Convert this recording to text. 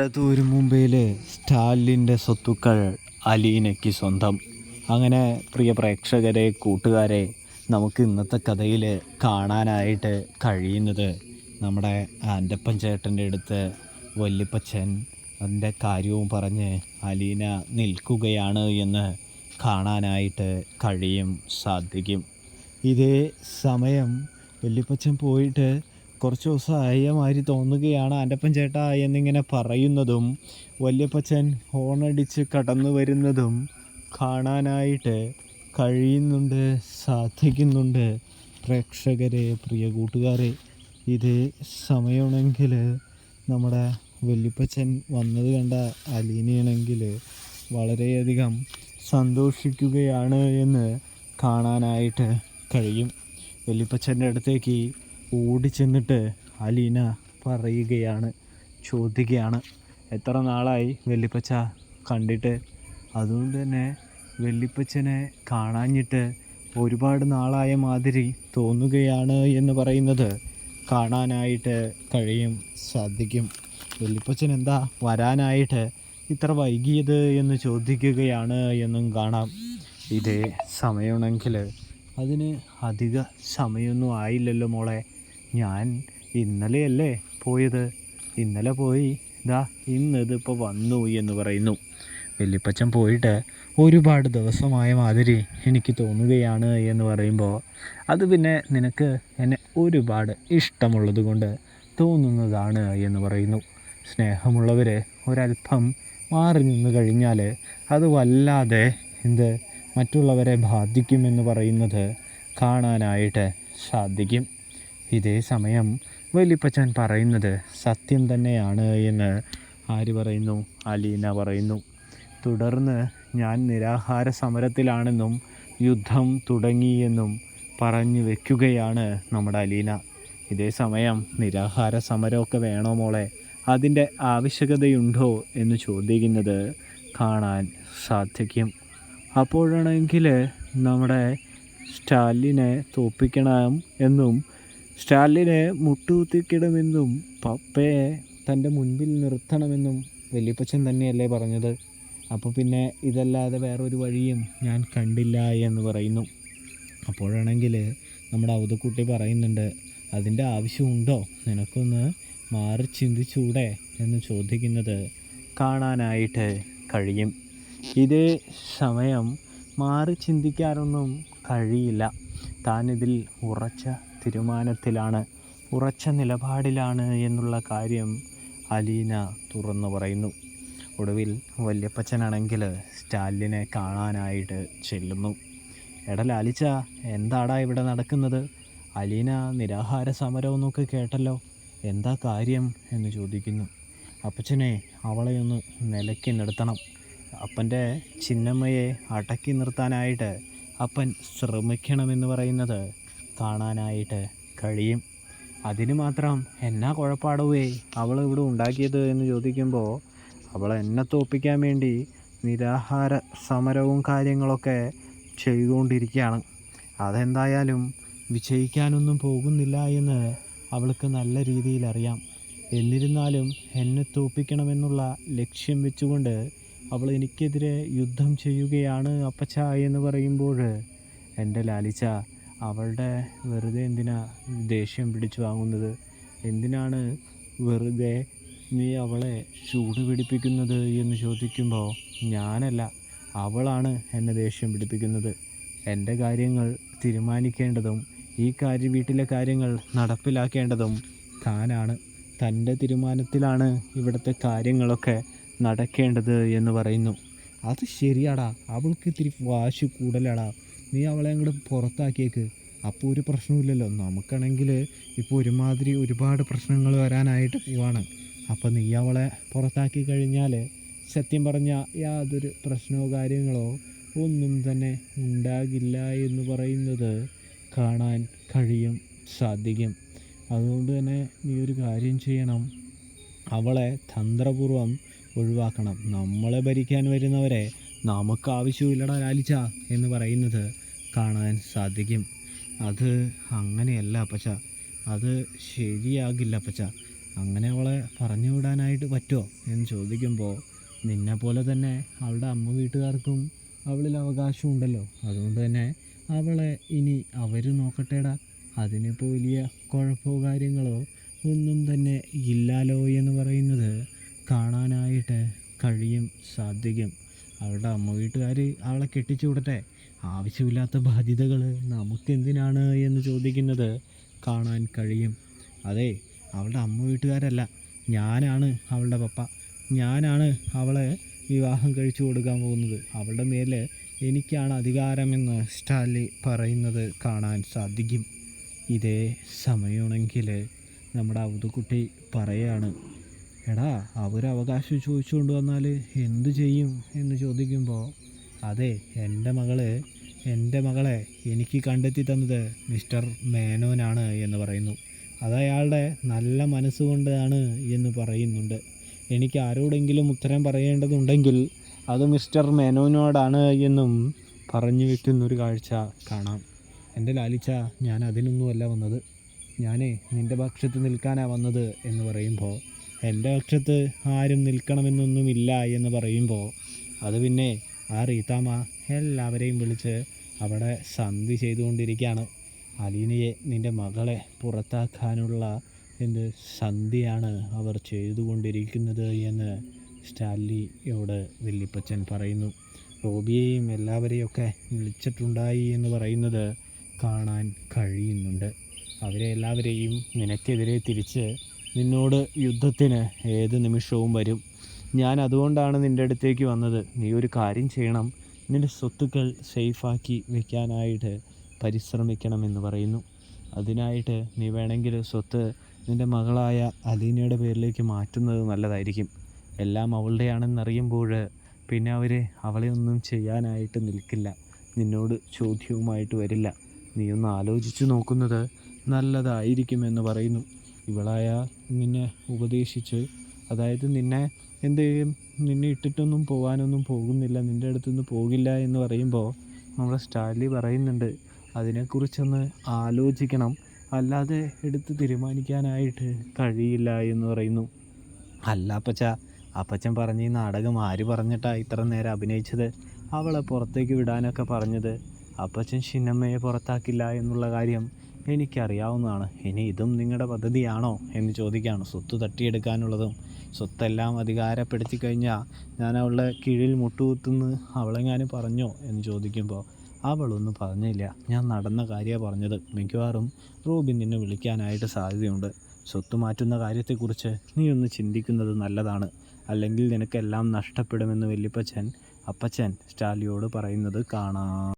ഒരു മുംബൈയിലെ സ്റ്റാലിൻ്റെ സ്വത്തുക്കൾ അലീനയ്ക്ക് സ്വന്തം. അങ്ങനെ പ്രിയ പ്രേക്ഷകരെ, കൂട്ടുകാരെ, നമുക്ക് ഇന്നത്തെ കഥയിൽ കാണാനായിട്ട് കഴിയുന്നത് നമ്മുടെ ആൻ്റപ്പൻ ചേട്ടൻ്റെ അടുത്ത് വല്യപ്പച്ചൻ അതിൻ്റെ കാര്യവും പറഞ്ഞ് അലീന നിൽക്കുകയാണ് എന്ന് കാണാനായിട്ട് സാധിക്കും. ഇതേ സമയം വല്യപ്പച്ചൻ പോയിട്ട് കുറച്ച് ദിവസമായ മാതിരി തോന്നുകയാണ് ആൻ്റപ്പൻ ചേട്ടാ എന്നിങ്ങനെ പറയുന്നതും വല്യപ്പച്ചൻ ഹോണടിച്ച് കടന്നു വരുന്നതും കാണാനായിട്ട് സാധിക്കുന്നുണ്ട്. പ്രേക്ഷകരെ, പ്രിയ കൂട്ടുകാരെ, ഇതേ സമയമാണെങ്കിൽ നമ്മുടെ വല്യപ്പച്ചൻ വന്നത് കണ്ട അലീനയാണെങ്കിൽ വളരെയധികം സന്തോഷിക്കുകയാണ് എന്ന് കാണാനായിട്ട് കഴിയും. വല്യപ്പച്ചൻ്റെ അടുത്തേക്ക് ഓടിച്ചെന്നിട്ട് അലീന ചോദിക്കുകയാണ്, എത്ര നാളായി വല്യപ്പച്ച കണ്ടിട്ട്? അതുകൊണ്ട് തന്നെ വല്യപ്പച്ചനെ കാണാഞ്ഞിട്ട് ഒരുപാട് നാളായ മാതിരി തോന്നുകയാണ് എന്ന് പറയുന്നത് കാണാനായിട്ട് സാധിക്കും. വല്യപ്പച്ചൻ എന്താ വരാനായിട്ട് ഇത്ര വൈകിയത് എന്ന് ചോദിക്കുകയാണ് എന്നും കാണാം. ഇതേ സമയമാണെങ്കിൽ അതിന് അധിക സമയമൊന്നും ആയില്ലല്ലോ മോളെ, ഞാൻ ഇന്നലെയല്ലേ പോയത്, ഇന്നലെ പോയി ഇന്നിതിപ്പോൾ വന്നു എന്ന് പറയുന്നു. വല്യപ്പച്ചൻ പോയിട്ട് ഒരുപാട് ദിവസമായ മാതിരി എനിക്ക് തോന്നുകയാണ് എന്ന് പറയുമ്പോൾ, അത് പിന്നെ നിനക്ക് എന്നെ ഒരുപാട് ഇഷ്ടമുള്ളത് കൊണ്ട് തോന്നുന്നതാണ് എന്ന് പറയുന്നു. സ്നേഹമുള്ളവർ ഒരല്പം മാറി നിന്ന് കഴിഞ്ഞാൽ അത് വല്ലാതെ മറ്റുള്ളവരെ ബാധിക്കുമെന്ന് പറയുന്നത് കാണാനായിട്ട് സാധിക്കും. ഇതേ സമയം വല്യപ്പച്ചൻ പറയുന്നത് സത്യം തന്നെയാണ് എന്ന് ആര് പറയുന്നു? അലീന പറയുന്നു. തുടർന്ന് ഞാൻ നിരാഹാര സമരത്തിലാണെന്നും യുദ്ധം തുടങ്ങിയെന്നും പറഞ്ഞു വെക്കുകയാണ് നമ്മുടെ അലീന. ഇതേ സമയം നിരാഹാര സമരമൊക്കെ വേണോ മോളെ, അതിൻ്റെ ആവശ്യകതയുണ്ടോ എന്ന് ചോദിക്കുന്നത് കാണാൻ സാധിക്കും. അപ്പോഴാണെങ്കിൽ നമ്മുടെ സ്റ്റാലിനെ തോൽപ്പിക്കണം എന്നും സ്റ്റാലിനെ മുട്ടുകുത്തിക്കിടുമെന്നും പപ്പയെ തൻ്റെ മുൻപിൽ നിർത്തണമെന്നും വല്യപ്പച്ചൻ തന്നെയല്ലേ പറഞ്ഞത്. അപ്പോൾ പിന്നെ ഇതല്ലാതെ വേറൊരു വഴിയും ഞാൻ കണ്ടില്ല എന്ന് പറയുന്നു. അപ്പോഴാണെങ്കിൽ നമ്മുടെ ഔതക്കുട്ടി പറയുന്നുണ്ട്, അതിൻ്റെ ആവശ്യമുണ്ടോ, നിനക്കൊന്ന് മാറി ചിന്തിച്ചൂടെ എന്ന് ചോദിക്കുന്നത് കാണാനായിട്ട് കഴിയും. ഇതേ സമയം മാറി ചിന്തിക്കാനൊന്നും കഴിയില്ല. താനിതിൽ ഉറച്ച തീരുമാനത്തിലാണ്, ഉറച്ച നിലപാടിലാണ് എന്നുള്ള കാര്യം അലീന തുറന്നു പറയുന്നു. ഒടുവിൽ വല്യപ്പച്ചനാണെങ്കിൽ സ്റ്റാലിനെ കാണാനായിട്ട് ചെല്ലുന്നു. എടാ ലാലിച്ച, എന്താടാ ഇവിടെ നടക്കുന്നത്? അലീന നിരാഹാര സമരമെന്നൊക്കെ കേട്ടല്ലോ, എന്താ കാര്യം എന്ന് ചോദിക്കുന്നു. അപ്പച്ചനെ, അവളെ ഒന്ന് നിലയ്ക്ക് നിർത്തണം. അപ്പൻ്റെ ചിന്നമ്മയെ അടക്കി നിർത്താനായിട്ട് അപ്പൻ ശ്രമിക്കണമെന്ന് പറയുന്നത് കാണാനായിട്ട് കഴിയും. അതിന് മാത്രം എന്നാ കുഴപ്പാടവേ അവൾ ഇവിടെ ഉണ്ടാക്കിയത് എന്ന് ചോദിക്കുമ്പോൾ, അവൾ എന്നെ തോൽപ്പിക്കാൻ വേണ്ടി നിരാഹാര സമരവും കാര്യങ്ങളൊക്കെ ചെയ്തുകൊണ്ടിരിക്കുകയാണ്. അതെന്തായാലും വിജയിക്കാനൊന്നും പോകുന്നില്ല എന്ന് അവൾക്ക് നല്ല രീതിയിൽ അറിയാം. എന്നിരുന്നാലും എന്നെ തോൽപ്പിക്കണമെന്നുള്ള ലക്ഷ്യം വെച്ചുകൊണ്ട് അവൾ എനിക്കെതിരെ യുദ്ധം ചെയ്യുകയാണ് അപ്പച്ച എന്ന് പറയുമ്പോൾ, എൻ്റെ ലാലിച്ച, അവളുടെ വെറുതെ എന്തിനാ ദേഷ്യം പിടിച്ചു വാങ്ങുന്നത്? എന്തിനാണ് വെറുതെ നീ അവളെ ചൂട് പിടിപ്പിക്കുന്നത് എന്ന് ചോദിക്കുമ്പോൾ, ഞാനല്ല, അവളാണ് എന്നെ ദേഷ്യം പിടിപ്പിക്കുന്നത്. എൻ്റെ കാര്യങ്ങൾ തീരുമാനിക്കേണ്ടതും വീട്ടിലെ കാര്യങ്ങൾ നടപ്പിലാക്കേണ്ടതും താനാണ്. തൻ്റെ തീരുമാനത്തിലാണ് ഇവിടുത്തെ കാര്യങ്ങളൊക്കെ നടക്കേണ്ടത് എന്ന് പറയുന്നു. അത് ശരിയാടാ, അവൾക്ക് ഇത്തിരി വാശി കൂടുതലാടാ, നീ അവളെ അങ്ങോട്ട് പുറത്താക്കിയേക്ക്, അപ്പോൾ ഒരു പ്രശ്നമില്ലല്ലോ. നമുക്കാണെങ്കിൽ ഇപ്പോൾ ഒരുപാട് പ്രശ്നങ്ങൾ വരാനായിട്ട് പോവാണ്. അപ്പോൾ നീ അവളെ പുറത്താക്കി കഴിഞ്ഞാൽ സത്യം പറഞ്ഞാൽ യാതൊരു പ്രശ്നമോ കാര്യങ്ങളോ ഒന്നും തന്നെ ഉണ്ടാകില്ല എന്ന് പറയുന്നത് കാണാൻ സാധിക്കും. അതുകൊണ്ട് തന്നെ നീ ഒരു കാര്യം ചെയ്യണം, അവളെ തന്ത്രപൂർവ്വം ഒഴിവാക്കണം. നമ്മളെ ഭരിക്കാൻ വരുന്നവരെ നമുക്ക് ആവശ്യമില്ലടാ ലാലിച്ച എന്ന് പറയുന്നത് കാണാൻ സാധിക്കും. അത് അങ്ങനെയല്ല അപ്പച്ച, അത് ശരിയാകില്ല അപ്പച്ച. അങ്ങനെ അവളെ പറഞ്ഞു വിടാനായിട്ട് പറ്റുമോ എന്ന് ചോദിക്കുമ്പോൾ, നിന്നെപ്പോലെ തന്നെ അവളുടെ അമ്മ വീട്ടുകാർക്കും അവളിൽ അവകാശമുണ്ടല്ലോ, അതുകൊണ്ട് തന്നെ അവളെ ഇനി അവർ നോക്കട്ടേടാ, അതിനിപ്പോൾ വലിയ കുഴപ്പമോ കാര്യങ്ങളോ ഒന്നും തന്നെ ഇല്ലാലോ എന്ന് പറയുന്നത് കാണാനായിട്ട് കഴിയും സാധിക്കും. അവളുടെ അമ്മ വീട്ടുകാർ അവളെ കെട്ടിച്ചു വിടട്ടെ, ആവശ്യമില്ലാത്ത ബാധ്യതകൾ നമുക്കെന്തിനാണ് എന്ന് ചോദിക്കുന്നത് കാണാൻ കഴിയും. അതെ, അവളുടെ അമ്മ വീട്ടുകാരല്ല, ഞാനാണ് അവളുടെ പപ്പ, ഞാനാണ് അവളെ വിവാഹം കഴിച്ചു കൊടുക്കാൻ പോകുന്നത്, അവളുടെ മേൽ എനിക്കാണ് അധികാരമെന്ന് സ്റ്റാൻലി പറയുന്നത് കാണാൻ സാധിക്കും. ഇതേ സമയമാണെങ്കിൽ നമ്മുടെ അവധുക്കുട്ടി പറയാണ്, എടാ അവരവകാശം ചോദിച്ചുകൊണ്ട് വന്നാൽ എന്തു ചെയ്യും എന്ന് ചോദിക്കുമ്പോൾ, അതെ, എൻ്റെ മകളെ എനിക്ക് കണ്ടെത്തി തന്നത് മിസ്റ്റർ മേനോനാണ് എന്ന് പറയുന്നു. അതയാളുടെ നല്ല മനസ്സുകൊണ്ടാണ് എന്ന് പറയുന്നുണ്ട്. എനിക്ക് ആരോടെങ്കിലും ഉത്തരം പറയേണ്ടതുണ്ടെങ്കിൽ അത് മിസ്റ്റർ മേനോനോടാണ് എന്നും പറഞ്ഞു വെക്കുന്നൊരു കാഴ്ച കാണാം. എൻ്റെ ലാലിച്ച, ഞാൻ അതിനൊന്നുമല്ല വന്നത്, ഞാൻ നിൻ്റെ പക്ഷത്ത് നിൽക്കാനാണ് വന്നത് എന്ന് പറയുമ്പോൾ, എൻ്റെ പക്ഷത്ത് ആരും നിൽക്കണമെന്നൊന്നുമില്ല എന്ന് പറയുമ്പോൾ, അത് പിന്നെ ആ റീത്താമ്മ എല്ലാവരെയും വിളിച്ച് അവിടെ സന്ധി ചെയ്തുകൊണ്ടിരിക്കുകയാണ്. അലീനയെ, നിൻ്റെ മകളെ പുറത്താക്കാനുള്ള സന്ധിയാണ് അവർ ചെയ്തുകൊണ്ടിരിക്കുന്നത് എന്ന് സ്റ്റാൻലിയോട് വല്യപ്പച്ചൻ പറയുന്നു. റോബിയെയും എല്ലാവരെയൊക്കെ വിളിച്ചിട്ടുണ്ടായി എന്ന് പറയുന്നത് കാണാൻ കഴിയുന്നുണ്ട്. അവരെ എല്ലാവരെയും നിനക്കെതിരെ തിരിച്ച് നിന്നോട് യുദ്ധത്തിന് ഏത് നിമിഷവും വരും. ഞാൻ അതുകൊണ്ടാണ് നിൻ്റെ അടുത്തേക്ക് വന്നത്. നീ ഒരു കാര്യം ചെയ്യണം, നിൻ്റെ സ്വത്തുക്കൾ സേഫാക്കി വെക്കാനായിട്ട് പരിശ്രമിക്കണമെന്ന് പറയുന്നു. അതിനായിട്ട് നീ വേണമെങ്കിൽ സ്വത്ത് നിൻ്റെ മകളായ അലീനയുടെ പേരിലേക്ക് മാറ്റുന്നത് നല്ലതായിരിക്കും. എല്ലാം അവളുടെയാണെന്നറിയുമ്പോൾ പിന്നെ അവർ അവളെ ഒന്നും ചെയ്യാനായിട്ട് നിൽക്കില്ല, നിന്നോട് ചോദ്യവുമായിട്ട് വരില്ല. നീ ഒന്ന് ആലോചിച്ച് നോക്കുന്നത് നല്ലതായിരിക്കുമെന്ന് പറയുന്നു. ഇവളായ നിന്നെ ഉപദേശിച്ച്, അതായത് നിന്നെ എന്ത് ചെയ്യും, നിന്നെ ഇട്ടിട്ടൊന്നും പോകാനൊന്നും പോകുന്നില്ല, നിൻ്റെ അടുത്തുനിന്ന് പോകില്ല എന്ന് പറയുമ്പോൾ നമ്മുടെ സ്റ്റാൻലി പറയുന്നുണ്ട്, അതിനെക്കുറിച്ചൊന്ന് ആലോചിക്കണം, അല്ലാതെ എടുത്ത് തീരുമാനിക്കാനായിട്ട് കഴിയില്ല എന്ന് പറയുന്നു. അല്ല അപ്പച്ച, അപ്പച്ചൻ പറഞ്ഞ ഈ നാടകം ആര് പറഞ്ഞിട്ടാണ് ഇത്ര നേരം അഭിനയിച്ചത്? അവളെ പുറത്തേക്ക് വിടാനൊക്കെ പറഞ്ഞത് അപ്പച്ചൻ ഷിന്നമ്മയെ പുറത്താക്കില്ല എന്നുള്ള കാര്യം എനിക്കറിയാവുന്നതാണ്. ഇനി ഇതും നിങ്ങളുടെ പദ്ധതിയാണോ എന്ന് ചോദിക്കുകയാണ്. സ്വത്ത് തട്ടിയെടുക്കാനുള്ളതും സ്വത്തെല്ലാം അധികാരപ്പെടുത്തി കഴിഞ്ഞാൽ ഞാൻ അവളുടെ കീഴിൽ മുട്ടുകുത്തുന്നു അവളെങ്ങാനും പറഞ്ഞോ എന്ന് ചോദിക്കുമ്പോൾ, അവളൊന്നും പറഞ്ഞില്ല, ഞാൻ നടന്ന കാര്യമാണ് പറഞ്ഞത്. മിക്കവാറും റോബിൻ നിന്നെ വിളിക്കാനായിട്ട് സാധ്യതയുണ്ട്. സ്വത്ത് മാറ്റുന്ന കാര്യത്തെക്കുറിച്ച് നീ ഒന്ന് ചിന്തിക്കുന്നത് നല്ലതാണ്, അല്ലെങ്കിൽ നിനക്കെല്ലാം നഷ്ടപ്പെടുമെന്ന് വല്യപ്പച്ചൻ അപ്പച്ചൻ സ്റ്റാൻലിയോട് പറയുന്നത് കാണാം.